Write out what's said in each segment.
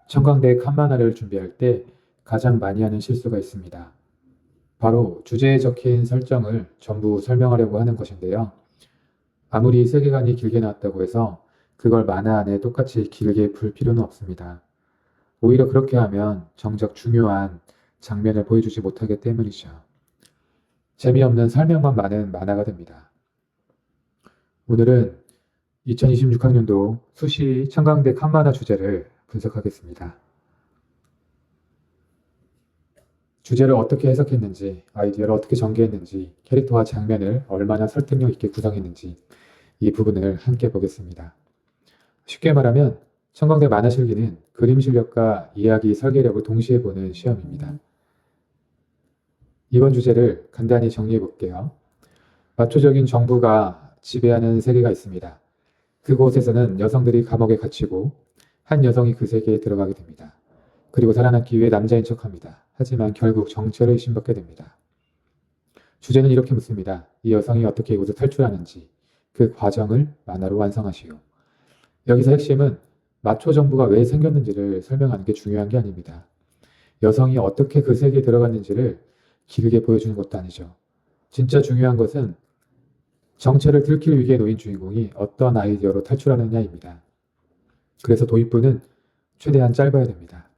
청강대 칸만화를 준비할 때 가장 많이 하는 실수가 있습니다. 바로 주제에 적힌 설정을 전부 설명하려고 하는 것인데요. 아무리 세계관이 길게 나왔다고 해서 그걸 만화 안에 똑같이 길게 풀 필요는 없습니다. 오히려 그렇게 하면 정작 중요한 장면을 보여주지 못하기 때문이죠. 재미없는 설명만 많은 만화가 됩니다. 오늘은 2026학년도 수시 청강대 칸만화 주제를 분석하겠습니다. 주제를 어떻게 해석했는지, 아이디어를 어떻게 전개했는지, 캐릭터와 장면을 얼마나 설득력 있게 구성했는지 이 부분을 함께 보겠습니다. 쉽게 말하면 청강대 만화 실기는 그림 실력과 이야기 설계력을 동시에 보는 시험입니다. 이번 주제를 간단히 정리해 볼게요. 마초적인 정부가 지배하는 세계가 있습니다. 그곳에서는 여성들이 감옥에 갇히고 한 여성이 그 세계에 들어가게 됩니다. 그리고 살아남기 위해 남자인 척합니다. 하지만 결국 정체를 의심받게 됩니다. 주제는 이렇게 묻습니다. 이 여성이 어떻게 이곳을 탈출하는지 그 과정을 만화로 완성하시오. 여기서 핵심은 마초 정부가 왜 생겼는지를 설명하는 게 중요한 게 아닙니다. 여성이 어떻게 그 세계에 들어갔는지를 길게 보여주는 것도 아니죠. 진짜 중요한 것은 정체를 들킬 위기에 놓인 주인공이 어떤 아이디어로 탈출하느냐입니다. 그래서 도입부는 최대한 짧아야 됩니다.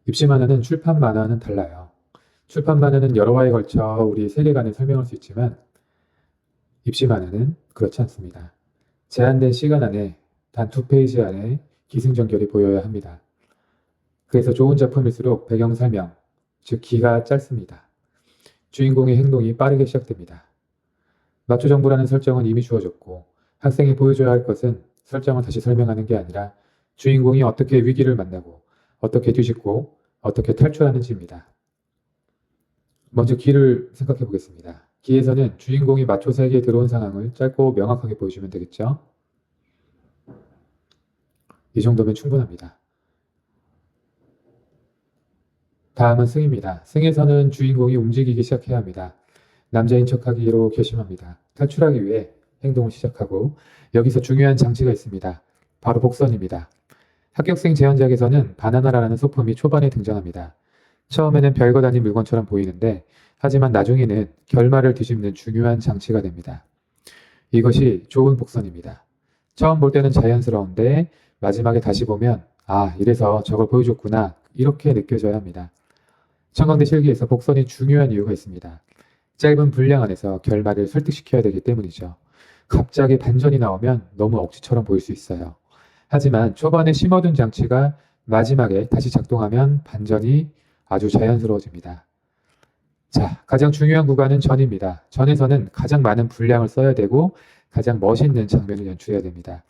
입시 만화는 출판 만화는 달라요. 출판 만화는 여러 화에 걸쳐 우리 세계관을 설명할 수 있지만 입시 만화는 그렇지 않습니다. 제한된 시간 안에 단 2페이지 안에 기승전결이 보여야 합니다. 그래서 좋은 작품일수록 배경 설명, 즉 기가 짧습니다. 주인공의 행동이 빠르게 시작됩니다. 마초 정부라는 설정은 이미 주어졌고 학생이 보여줘야 할 것은 설정을 다시 설명하는 게 아니라 주인공이 어떻게 위기를 만나고 어떻게 뒤집고 어떻게 탈출하는지입니다. 먼저 기를 생각해 보겠습니다. 기에서는 주인공이 마초 세계에 들어온 상황을 짧고 명확하게 보여주면 되겠죠? 이 정도면 충분합니다. 다음은 승입니다. 승에서는 주인공이 움직이기 시작해야 합니다. 남자인 척하기로 결심합니다. 탈출하기 위해 행동을 시작하고 여기서 중요한 장치가 있습니다. 바로 복선입니다. 합격생 제헌작에서는 바나나라는 소품이 초반에 등장합니다. 처음에는 별것 아닌 물건처럼 보이는데 하지만 나중에는 결말을 뒤집는 중요한 장치가 됩니다. 이것이 좋은 복선입니다. 처음 볼 때는 자연스러운데 마지막에 다시 보면 이래서 저걸 보여줬구나 이렇게 느껴져야 합니다. 청강대 실기에서 복선이 중요한 이유가 있습니다. 짧은 분량 안에서 결말을 설득시켜야 되기 때문이죠. 갑자기 반전이 나오면 너무 억지처럼 보일 수 있어요. 하지만 초반에 심어둔 장치가 마지막에 다시 작동하면 반전이 아주 자연스러워집니다. 자, 가장 중요한 구간은 전입니다. 전에서는 가장 많은 분량을 써야 되고 가장 멋있는 장면을 연출해야 됩니다.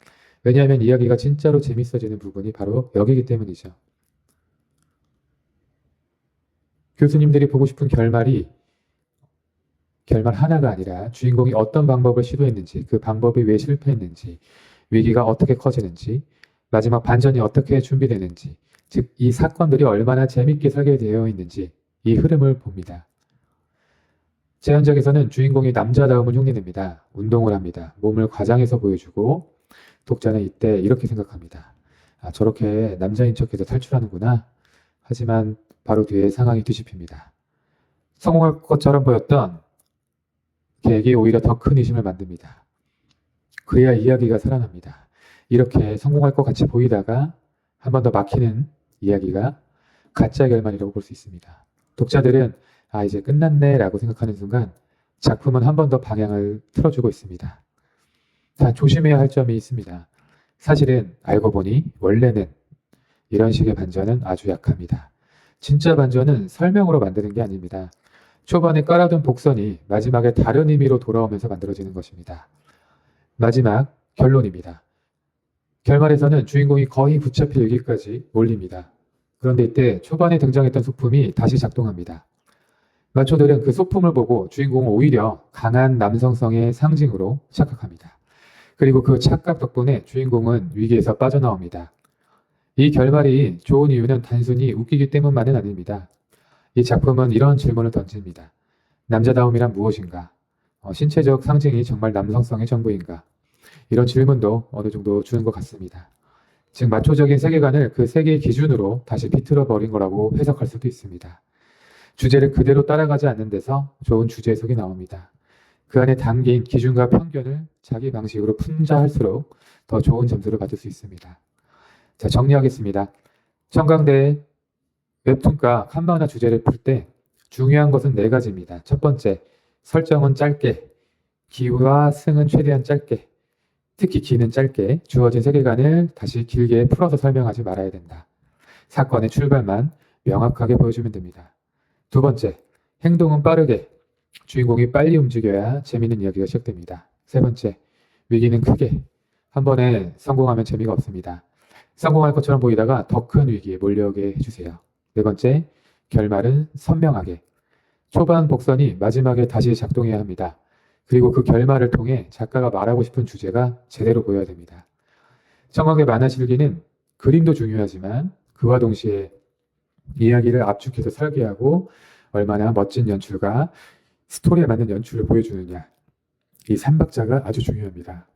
왜냐하면 이야기가 진짜로 재밌어지는 부분이 바로 여기기 때문이죠. 교수님들이 보고 싶은 결말 하나가 아니라 주인공이 어떤 방법을 시도했는지, 그 방법이 왜 실패했는지, 위기가 어떻게 커지는지, 마지막 반전이 어떻게 준비되는지, 즉 이 사건들이 얼마나 재밌게 설계되어 있는지 이 흐름을 봅니다. 제헌작에서는 주인공이 남자다움을 흉내냅니다. 운동을 합니다. 몸을 과장해서 보여주고 독자는 이때 이렇게 생각합니다. 저렇게 남자인 척해서 탈출하는구나. 하지만 바로 뒤에 상황이 뒤집힙니다. 성공할 것처럼 보였던 계획이 오히려 더 큰 의심을 만듭니다. 그래야 이야기가 살아납니다. 이렇게 성공할 것 같이 보이다가 한 번 더 막히는 이야기가 가짜 결말이라고 볼 수 있습니다. 독자들은 이제 끝났네 라고 생각하는 순간 작품은 한 번 더 방향을 틀어주고 있습니다. 다 조심해야 할 점이 있습니다. 사실은 알고 보니 원래는 이런 식의 반전은 아주 약합니다. 진짜 반전은 설명으로 만드는 게 아닙니다. 초반에 깔아둔 복선이 마지막에 다른 의미로 돌아오면서 만들어지는 것입니다. 마지막 결론입니다. 결말에서는 주인공이 거의 붙잡힐 위기까지 몰립니다. 그런데 이때 초반에 등장했던 소품이 다시 작동합니다. 마초들은 그 소품을 보고 주인공을 오히려 강한 남성성의 상징으로 착각합니다. 그리고 그 착각 덕분에 주인공은 위기에서 빠져나옵니다. 이 결말이 좋은 이유는 단순히 웃기기 때문만은 아닙니다. 이 작품은 이런 질문을 던집니다. 남자다움이란 무엇인가? 신체적 상징이 정말 남성성의 전부인가? 이런 질문도 어느 정도 주는 것 같습니다. 즉 마초적인 세계관을 그 세계의 기준으로 다시 비틀어 버린 거라고 해석할 수도 있습니다. 주제를 그대로 따라가지 않는 데서 좋은 주제 해석이 나옵니다. 그 안에 담긴 기준과 편견을 자기 방식으로 풍자할수록 더 좋은 점수를 받을 수 있습니다. 자, 정리하겠습니다. 청강대 웹툰과 칸바나 주제를 풀 때 중요한 것은 4가지입니다. 첫 번째, 설정은 짧게, 기와 승은 최대한 짧게, 특히 기는 짧게, 주어진 세계관을 다시 길게 풀어서 설명하지 말아야 된다. 사건의 출발만 명확하게 보여주면 됩니다. 두 번째, 행동은 빠르게, 주인공이 빨리 움직여야 재미있는 이야기가 시작됩니다. 세 번째, 위기는 크게, 한 번에 성공하면 재미가 없습니다. 성공할 것처럼 보이다가 더 큰 위기에 몰려오게 해주세요. 네 번째, 결말은 선명하게, 초반 복선이 마지막에 다시 작동해야 합니다. 그리고 그 결말을 통해 작가가 말하고 싶은 주제가 제대로 보여야 됩니다. 청강대 만화실기는 그림도 중요하지만 그와 동시에 이야기를 압축해서 설계하고 얼마나 멋진 연출과 스토리에 맞는 연출을 보여주느냐, 이 3박자가 아주 중요합니다.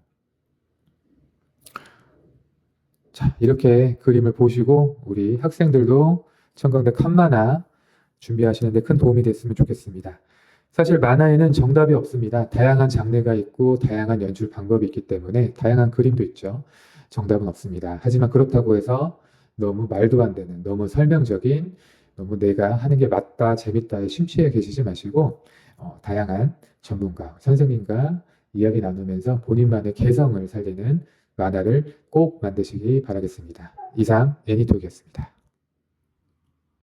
자, 이렇게 그림을 보시고 우리 학생들도 청강대 칸만화 준비하시는데 큰 도움이 됐으면 좋겠습니다. 사실 만화에는 정답이 없습니다. 다양한 장르가 있고 다양한 연출 방법이 있기 때문에 다양한 그림도 있죠. 정답은 없습니다. 하지만 그렇다고 해서 너무 말도 안 되는, 너무 설명적인, 너무 내가 하는 게 맞다, 재밌다에 심취해 계시지 마시고 다양한 전문가, 선생님과 이야기 나누면서 본인만의 개성을 살리는 만화를 꼭 만드시기 바라겠습니다. 이상 애니톡이었습니다.